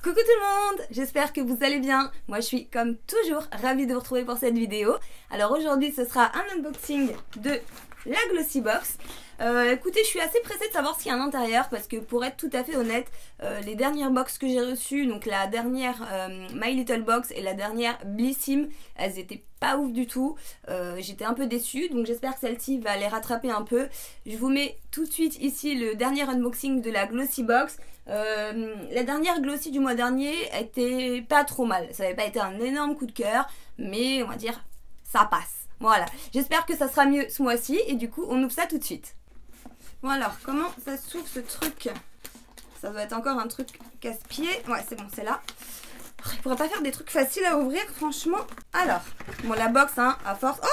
Coucou tout le monde, j'espère que vous allez bien. Moi je suis comme toujours ravie de vous retrouver pour cette vidéo. Alors aujourd'hui ce sera un unboxing de la Glossybox. Écoutez, je suis assez pressée de savoir ce qu'il y a à l'intérieur parce que pour être tout à fait honnête, les dernières box que j'ai reçues, donc la dernière My Little Box et la dernière Blissim, elles étaient pas ouf du tout. J'étais un peu déçue, donc j'espère que celle-ci va les rattraper un peu. Je vous mets tout de suite ici le dernier unboxing de la Glossybox. La dernière Glossy du mois dernier était pas trop mal. Ça n'avait pas été un énorme coup de cœur, mais on va dire ça passe. Voilà, j'espère que ça sera mieux ce mois-ci et du coup on ouvre ça tout de suite. Bon alors, comment ça s'ouvre ce truc? Ça doit être encore un truc casse-pied. Ouais, c'est bon, c'est là. Je pourrais pas faire des trucs faciles à ouvrir, franchement. Alors, bon, la box, hein, à force... Oh!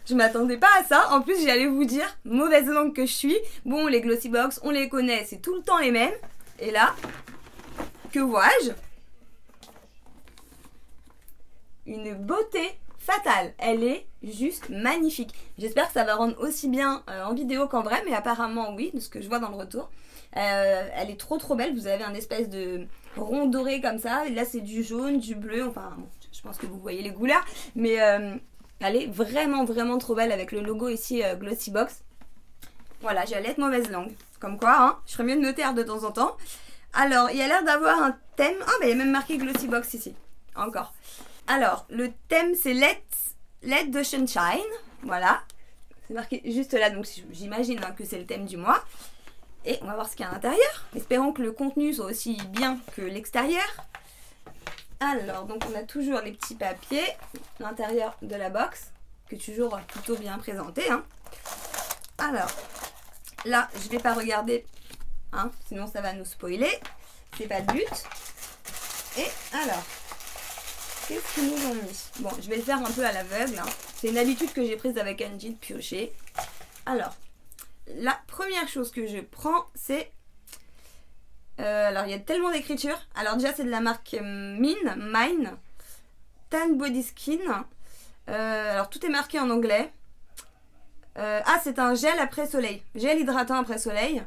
Je m'attendais pas à ça. En plus, j'allais vous dire, mauvaise langue que je suis. Bon, les Glossybox, on les connaît, c'est tout le temps les mêmes. Et là, que vois-je? Une beauté fatale. Elle est juste magnifique. J'espère que ça va rendre aussi bien en vidéo qu'en vrai, mais apparemment oui, de ce que je vois dans le retour. Elle est trop belle. Vous avez un espèce de rond doré comme ça. Et là, c'est du jaune, du bleu. Enfin, bon, je pense que vous voyez les couleurs. Mais elle est vraiment trop belle avec le logo ici Glossybox. Voilà, j'allais être mauvaise langue. Comme quoi, hein, je ferais mieux de noter de temps en temps. Alors, il y a l'air d'avoir un thème. Ah, bah il y a même marqué Glossybox ici. Encore. Alors, le thème c'est Let the Sunshine. Voilà. C'est marqué juste là, donc j'imagine que c'est le thème du mois. Et on va voir ce qu'il y a à l'intérieur. Espérons que le contenu soit aussi bien que l'extérieur. Alors, donc on a toujours les petits papiers, l'intérieur de la box, que toujours plutôt bien présenté. Hein. Alors, là, je vais pas regarder, hein, sinon ça va nous spoiler. C'est pas le but. Et alors, qu'est-ce qu'ils nous ont mis? Bon, je vais le faire un peu à l'aveugle. Hein. C'est une habitude que j'ai prise avec Angie de piocher. Alors, la première chose que je prends, c'est... alors, il y a tellement d'écriture. Alors, déjà, c'est de la marque Mine Tan Body Skin. Alors, tout est marqué en anglais. Ah, c'est un gel après soleil. Gel hydratant après soleil.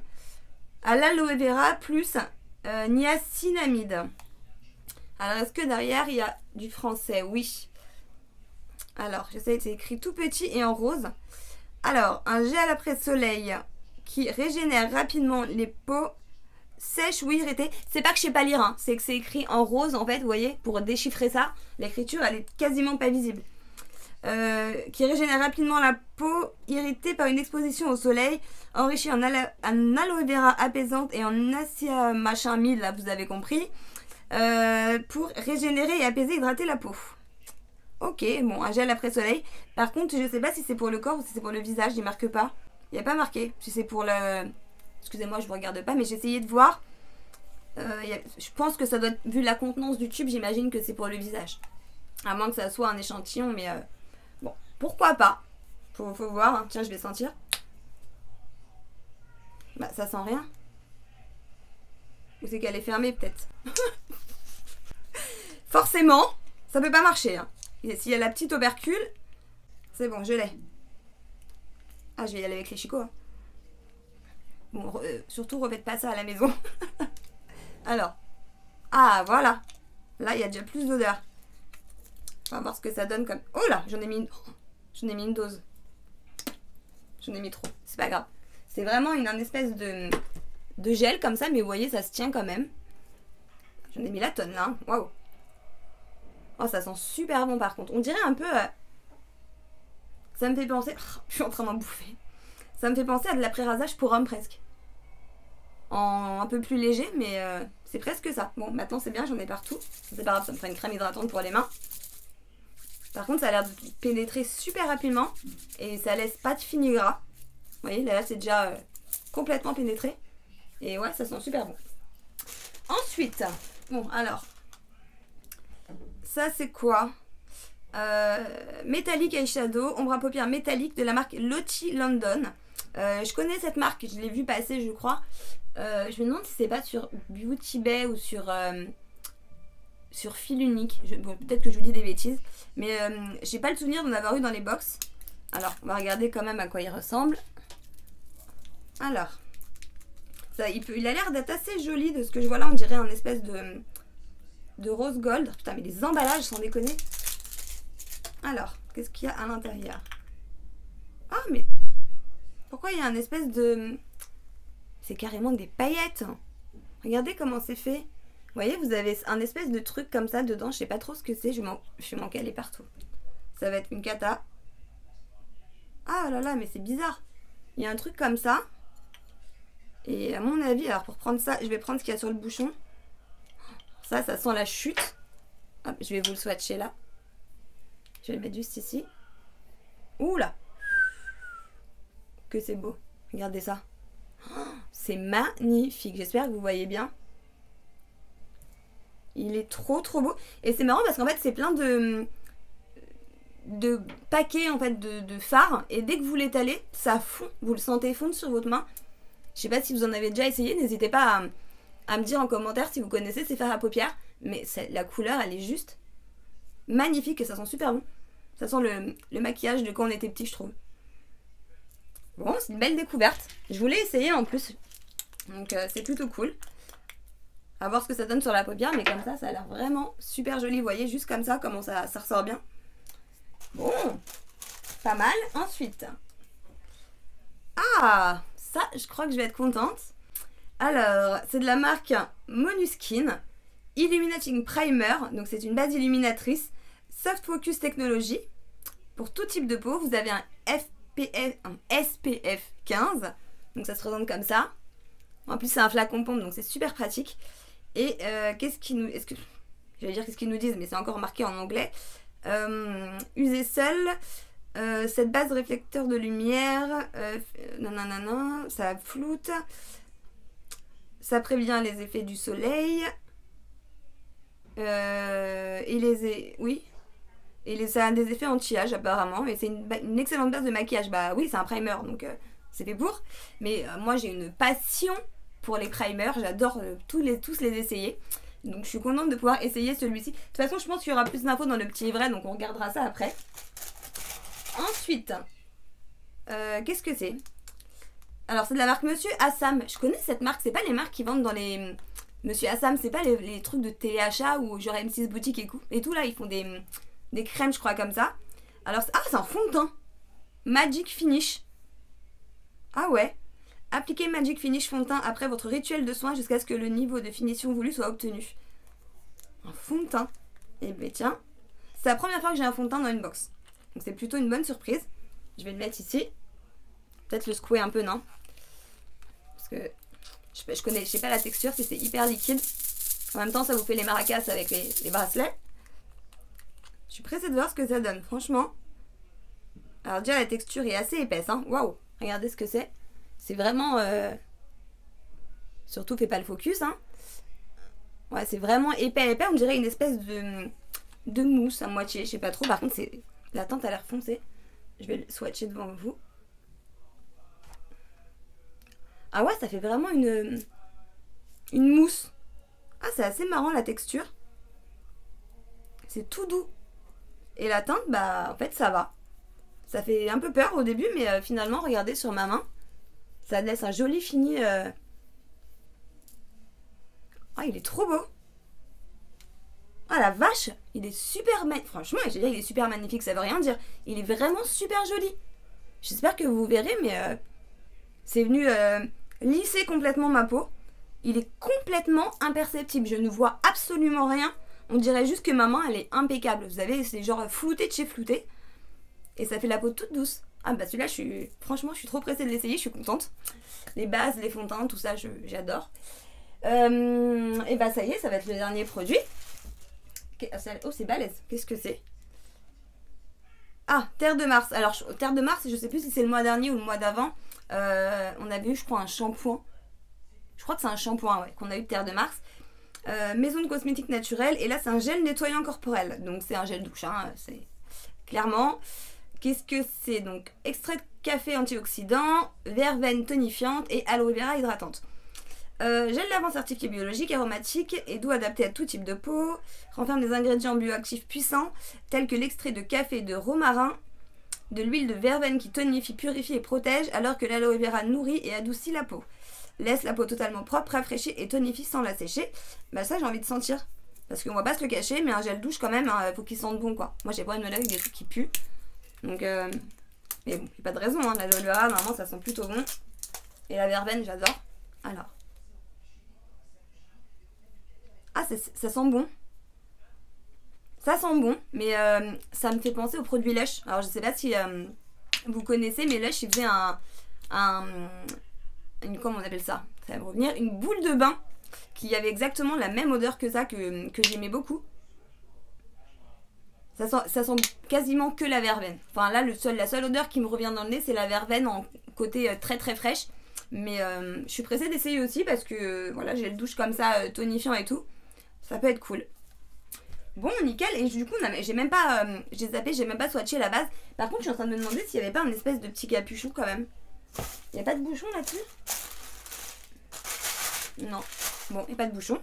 À l'aloe vera plus niacinamide. Alors, est-ce que derrière, il y a du français? Oui. Alors, j'essaie, c'est écrit tout petit et en rose. Alors, un gel après soleil qui régénère rapidement les peaux sèches ou irritées. C'est pas que je sais pas lire, hein. C'est que c'est écrit en rose, en fait, vous voyez, pour déchiffrer ça. L'écriture, elle est quasiment pas visible. Qui régénère rapidement la peau irritée par une exposition au soleil, enrichi en aloe vera apaisante et en acia machin mille, là, vous avez compris. Pour régénérer et apaiser, hydrater la peau. Ok, bon, un gel après soleil. Par contre, je sais pas si c'est pour le corps ou si c'est pour le visage, il marque pas. Il n'y a pas marqué si c'est pour le... Excusez-moi, je ne regarde pas, mais j'ai essayé de voir. Je pense que ça doit être... Vu la contenance du tube, j'imagine que c'est pour le visage. À moins que ça soit un échantillon, mais... Bon, pourquoi pas. Faut voir, hein. Tiens, je vais sentir. Bah, ça sent rien. Ou c'est qu'elle est fermée, peut-être. Forcément, ça peut pas marcher. Hein. S'il y a la petite opercule, c'est bon, je l'ai. Ah, je vais y aller avec les chicots. Hein. Bon, surtout, refaites pas ça à la maison. Alors. Ah, voilà. Là, il y a déjà plus d'odeur. On va voir ce que ça donne comme... Oh là, j'en ai mis une dose. J'en ai mis trop. C'est pas grave. C'est vraiment une espèce de gel comme ça, mais vous voyez, ça se tient quand même. J'en ai mis la tonne là. Hein. Waouh. Oh, ça sent super bon par contre. On dirait un peu... Ça me fait penser... Oh, je suis en train d'en bouffer. Ça me fait penser à de l'après-rasage pour homme presque. En un peu plus léger, mais c'est presque ça. Bon, maintenant c'est bien, j'en ai partout. C'est pas grave, ça me fera une crème hydratante pour les mains. Par contre, ça a l'air de pénétrer super rapidement. Et ça laisse pas de fini gras. Vous voyez, là c'est déjà complètement pénétré. Et ouais, ça sent super bon. Ensuite, bon alors... Ça c'est quoi? Metallic Eyeshadow, ombre à paupières métallique de la marque Lottie London. Je connais cette marque, je l'ai vue passer je crois. Je me demande si c'est pas sur Beauty Bay ou sur Fil Unique. Bon, peut-être que je vous dis des bêtises. Mais j'ai pas le souvenir d'en avoir eu dans les box. Alors, on va regarder quand même à quoi il ressemble. Alors, Il a l'air d'être assez joli de ce que je vois là. On dirait un espèce de rose gold. Putain, mais les emballages, sans déconner. Alors, qu'est-ce qu'il y a à l'intérieur? Ah, mais pourquoi il y a un espèce de... C'est carrément des paillettes. Regardez comment c'est fait. Vous voyez, vous avez un espèce de truc comme ça dedans. Je sais pas trop ce que c'est. Je vais m'en caler partout. Ça va être une cata. Ah là là, mais c'est bizarre. Il y a un truc comme ça. Et à mon avis, alors pour prendre ça, je vais prendre ce qu'il y a sur le bouchon. Ça sent la chute. Hop, je vais vous le swatcher là. Je vais le mettre juste ici. Ouh là. Que c'est beau. Regardez ça. C'est magnifique. J'espère que vous voyez bien. Il est trop beau. Et c'est marrant parce qu'en fait, c'est plein de paquets en fait de fards. Et dès que vous l'étalez, ça fond. Vous le sentez fondre sur votre main. Je sais pas si vous en avez déjà essayé. N'hésitez pas à me dire en commentaire si vous connaissez ces fards à paupières. Mais la couleur, elle est juste magnifique et ça sent super bon. Ça sent le maquillage de quand on était petit, je trouve. Bon, c'est une belle découverte. Je voulais essayer en plus. Donc c'est plutôt cool. À voir ce que ça donne sur la paupière. Mais comme ça a l'air vraiment super joli. Vous voyez, juste comme ça, comment ça ressort bien. Bon, pas mal. Ensuite. Ah, ça, je crois que je vais être contente. Alors, c'est de la marque Monuskin. Illuminating Primer. Donc c'est une base illuminatrice. Soft Focus Technology. Pour tout type de peau, vous avez un SPF 15. Donc ça se présente comme ça. En plus c'est un flacon pompe, donc c'est super pratique. Et qu'est-ce qu'ils nous... J'allais dire qu'est-ce qu'ils nous disent, mais c'est encore marqué en anglais. Usez seul. Cette base réflecteur de lumière. Ça floute. Ça prévient les effets du soleil. Ça a des effets anti-âge apparemment. Et c'est une excellente base de maquillage. Bah oui, c'est un primer, donc c'est fait pour. Mais moi j'ai une passion pour les primers. J'adore tous les essayer. Donc je suis contente de pouvoir essayer celui-ci. De toute façon, je pense qu'il y aura plus d'infos dans le petit livret, donc on regardera ça après. Ensuite, qu'est-ce que c'est? Alors c'est de la marque Monsieur Assam. Je connais cette marque. C'est pas les marques qui vendent dans les... Monsieur Assam, c'est pas les trucs de téléachat ou genre M6 boutique et tout là, ils font des crèmes, je crois, comme ça. Alors, c'est un fond de teint. Magic Finish. Ah ouais. Appliquez Magic Finish fond de teint après votre rituel de soin jusqu'à ce que le niveau de finition voulu soit obtenu. Un fond de teint. Eh ben tiens, c'est la première fois que j'ai un fond de teint dans une box. Donc c'est plutôt une bonne surprise. Je vais le mettre ici. Peut-être le secouer un peu, non? Parce que je sais pas la texture, si c'est hyper liquide. En même temps, ça vous fait les maracas avec les bracelets. Je suis pressée de voir ce que ça donne, franchement. Alors déjà, la texture est assez épaisse, hein. Waouh, regardez ce que c'est. C'est vraiment... Surtout, fais pas le focus, hein. Ouais, c'est vraiment épais. On dirait une espèce de mousse à moitié, je sais pas trop. Par contre, la teinte a l'air foncée. Je vais le swatcher devant vous. Ah ouais, ça fait vraiment une mousse. Ah, c'est assez marrant la texture. C'est tout doux. Et la teinte, bah en fait ça va. Ça fait un peu peur au début, mais finalement, regardez sur ma main. Ça laisse un joli fini. Ah, il est trop beau. Ah la vache, il est super magnifique. Franchement, je veux dire, il est super magnifique, ça veut rien dire. Il est vraiment super joli. J'espère que vous verrez, mais c'est venu lisser complètement ma peau. Il est complètement imperceptible. Je ne vois absolument rien. On dirait juste que ma main, elle est impeccable. Vous savez, c'est genre flouté de chez flouté. Et ça fait la peau toute douce. Ah bah celui-là, franchement, je suis trop pressée de l'essayer. Je suis contente. Les bases, les fonds de teint, tout ça, j'adore. Et bah ça y est, ça va être le dernier produit. Oh, c'est balèze. Qu'est-ce que c'est? Ah, Terre de Mars. Alors, Terre de Mars, je sais plus si c'est le mois dernier ou le mois d'avant. On avait eu, je crois, un shampoing. Je crois que c'est un shampoing, ouais, qu'on a eu de Terre de Mars. Maison de cosmétiques naturels. Et là, c'est un gel nettoyant corporel. Donc, c'est un gel douche, hein, c'est clairement. Qu'est-ce que c'est? Donc, extrait de café antioxydant, verveine tonifiante et aloe vera hydratante. Gel lavant certifié biologique, aromatique et doux, adapté à tout type de peau. Renferme des ingrédients bioactifs puissants tels que l'extrait de café de romarin, de l'huile de verveine qui tonifie, purifie et protège, alors que l'aloe vera nourrit et adoucit la peau. laisse la peau totalement propre, rafraîchit et tonifie sans la sécher. Bah ça j'ai envie de sentir. Parce qu'on va pas se le cacher, mais un gel douche quand même, hein, faut qu'il sente bon quoi. Moi j'ai pas envie de me laver avec des trucs qui puent. Donc mais bon, il n'y a pas de raison, hein. L'aloe vera normalement ça sent plutôt bon. Et la verveine j'adore. Alors. Ah ça sent bon. Ça sent bon, mais ça me fait penser au produit Lush. Alors je sais pas si vous connaissez, mais Lush il faisait comment on appelle ça? Ça va me revenir. Une boule de bain qui avait exactement la même odeur que ça, que j'aimais beaucoup. Ça sent quasiment que la verveine. Enfin là, la seule odeur qui me revient dans le nez, c'est la verveine en côté très très fraîche. Mais je suis pressée d'essayer aussi parce que voilà, j'ai le douche comme ça, tonifiant et tout. Ça peut être cool. Bon, nickel. Et du coup, j'ai même pas, j'ai zappé, j'ai même pas swatché la base. Par contre, je suis en train de me demander s'il y avait pas un espèce de petit capuchon quand même. Il n'y a pas de bouchon là-dessus? Non. Bon, il n'y a pas de bouchon.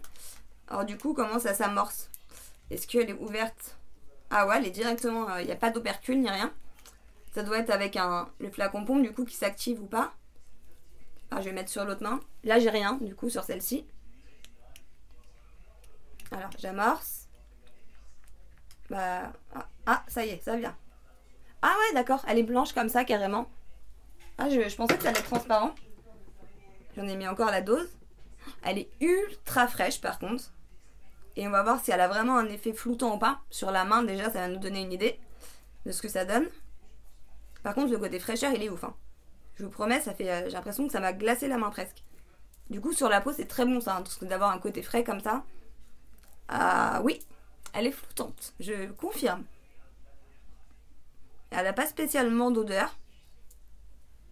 Alors du coup, comment ça s'amorce? Est-ce qu'elle est ouverte? Ah ouais, elle est directement... Il n'y a pas d'opercule ni rien. Ça doit être avec le flacon pompe du coup qui s'active ou pas. Alors je vais mettre sur l'autre main. Là, j'ai rien du coup sur celle-ci. Alors, j'amorce. Bah... Ah, ça y est, ça vient. Ah ouais, d'accord. Elle est blanche comme ça, carrément. Ah, je pensais que ça allait être transparent. J'en ai mis encore la dose. Elle est ultra fraîche par contre. Et on va voir si elle a vraiment un effet floutant ou pas. Sur la main déjà ça va nous donner une idée de ce que ça donne. Par contre le côté fraîcheur il est ouf. Hein. Je vous promets, ça fait, j'ai l'impression que ça m'a glacé la main presque. Du coup sur la peau c'est très bon ça. Hein, parce que d'avoir un côté frais comme ça. Ah oui, elle est floutante. Je confirme. Elle n'a pas spécialement d'odeur.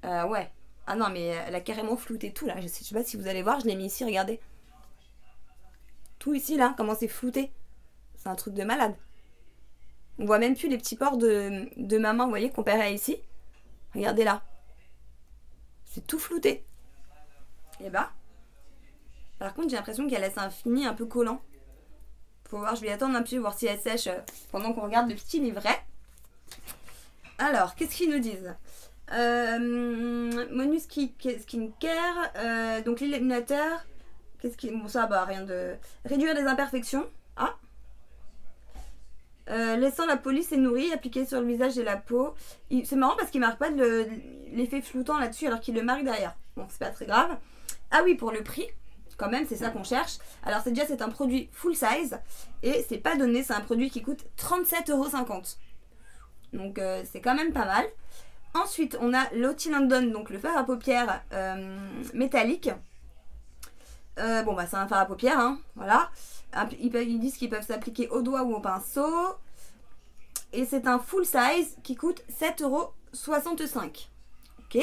Ouais. Ah non, mais elle a carrément flouté tout là. Je sais pas si vous allez voir, je l'ai mis ici, regardez. Tout ici là, comment c'est flouté. C'est un truc de malade. On voit même plus les petits pores de ma main, vous voyez, comparé à ici. Regardez là. C'est tout flouté. Et bah. Par contre, j'ai l'impression qu'elle laisse un fini un peu collant. Faut voir, je vais attendre un peu, voir si elle sèche pendant qu'on regarde le petit livret. Alors, qu'est-ce qu'ils nous disent? Monu Skincare, donc l'illuminateur, bon ça bah rien de... Réduire les imperfections, laissant la police et nourrie, appliquée sur le visage et la peau. C'est marrant parce qu'il marque pas l'effet floutant là-dessus alors qu'il le marque derrière. Bon c'est pas très grave. Ah oui, pour le prix, quand même c'est ça qu'on cherche. Alors c'est un produit full size et c'est pas donné, c'est un produit qui coûte 37,50 €. Donc c'est quand même pas mal. Ensuite, on a l'Auty London, donc le fard à paupières métallique. Bon, bah c'est un fard à paupières, hein, voilà. Ils disent qu'ils peuvent s'appliquer au doigt ou au pinceau. Et c'est un full size qui coûte 7,65 €. Ok.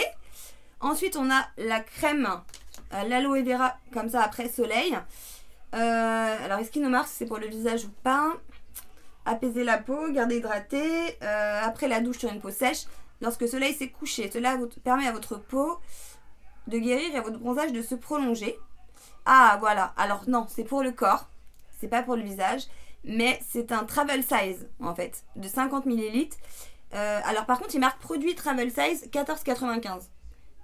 Ensuite, on a la crème, l'aloe vera, comme ça, après soleil. Alors, est-ce qu'il nous marque si c'est pour le visage ou pas? Apaiser la peau, garder hydratée, après la douche sur une peau sèche. Lorsque le soleil s'est couché, cela permet à votre peau de guérir et à votre bronzage de se prolonger. Ah voilà, alors non, c'est pour le corps, c'est pas pour le visage, mais c'est un travel size en fait, de 50 ml. Alors par contre, il marque produit travel size 14,95 €.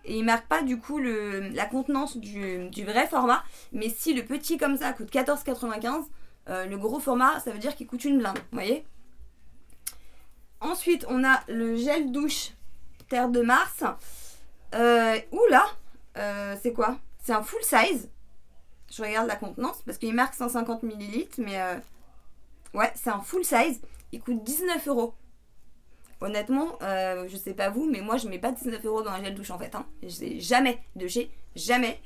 Et il marque pas du coup la contenance du vrai format, mais si le petit comme ça coûte 14,95 €, le gros format, ça veut dire qu'il coûte une blinde, vous voyez. Ensuite, on a le gel douche Terre de Mars. Oula, c'est quoi? C'est un full size. Je regarde la contenance parce qu'il marque 150 ml, mais ouais, c'est un full size. Il coûte 19 €. Honnêtement, je sais pas vous, mais moi je mets pas 19 € dans un gel douche en fait. Hein. Jamais de chez, jamais.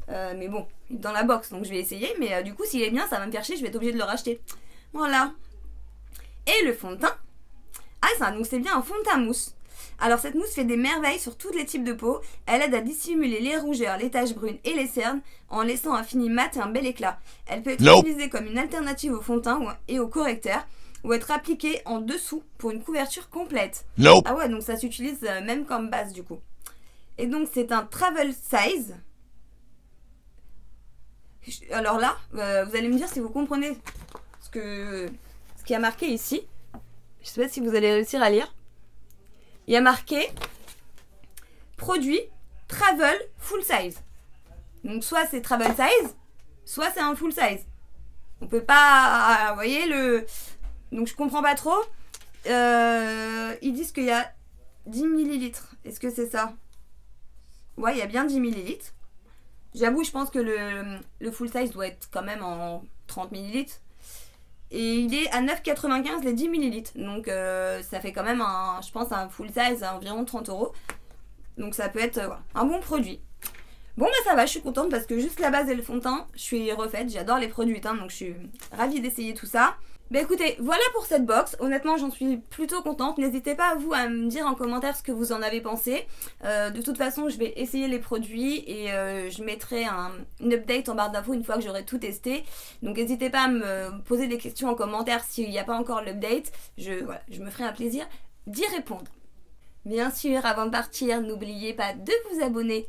Mais bon, dans la box, donc je vais essayer. Mais du coup, s'il est bien, ça va me faire chier, je vais être obligée de le racheter. Voilà. Et le fond de teint. Ah, donc c'est bien un fond de teint mousse. Alors cette mousse fait des merveilles sur tous les types de peau. Elle aide à dissimuler les rougeurs, les taches brunes et les cernes en laissant un fini mat et un bel éclat. Elle peut être utilisée comme une alternative au fond de teint et au correcteur ou être appliquée en dessous pour une couverture complète. Ah ouais, donc ça s'utilise même comme base du coup. Et donc c'est un travel size. Alors là, vous allez me dire si vous comprenez ce qu'il y a marqué ici. Je sais pas si vous allez réussir à lire. Il y a marqué produit travel full size. Donc soit c'est travel size, soit c'est un full size. On peut pas... Vous voyez le... Donc je comprends pas trop. Ils disent qu'il y a 10 millilitres. Est-ce que c'est ça? Ouais, il y a bien 10 millilitres. J'avoue, je pense que le full size doit être quand même en 30 millilitres. Et il est à 9,95 les 10 millilitres. Donc ça fait quand même, je pense, un full size à environ 30 €. Donc ça peut être un bon produit. Bon bah ça va, je suis contente parce que juste la base et le fond de teint, je suis refaite. J'adore les produits teints, donc je suis ravie d'essayer tout ça. Bah écoutez, voilà pour cette box. Honnêtement, j'en suis plutôt contente. N'hésitez pas vous à me dire en commentaire ce que vous en avez pensé. De toute façon, je vais essayer les produits et je mettrai une update en barre d'infos une fois que j'aurai tout testé. Donc n'hésitez pas à me poser des questions en commentaire s'il n'y a pas encore l'update. Je me ferai un plaisir d'y répondre. Bien sûr, avant de partir, n'oubliez pas de vous abonner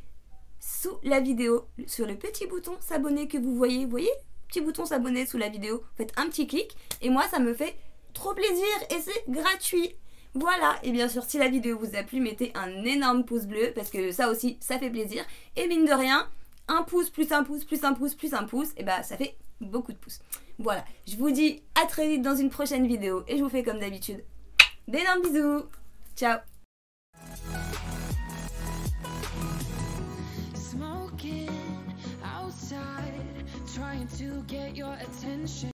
sous la vidéo, sur le petit bouton s'abonner que vous voyez. Vous voyez ? Petit bouton s'abonner sous la vidéo, faites un petit clic et moi ça me fait trop plaisir et c'est gratuit. Voilà, et bien sûr si la vidéo vous a plu, mettez un énorme pouce bleu parce que ça aussi ça fait plaisir et mine de rien, un pouce plus un pouce plus un pouce plus un pouce, et bah ça fait beaucoup de pouces. Voilà, je vous dis à très vite dans une prochaine vidéo et je vous fais comme d'habitude d'énormes bisous. Ciao. Trying to get your attention.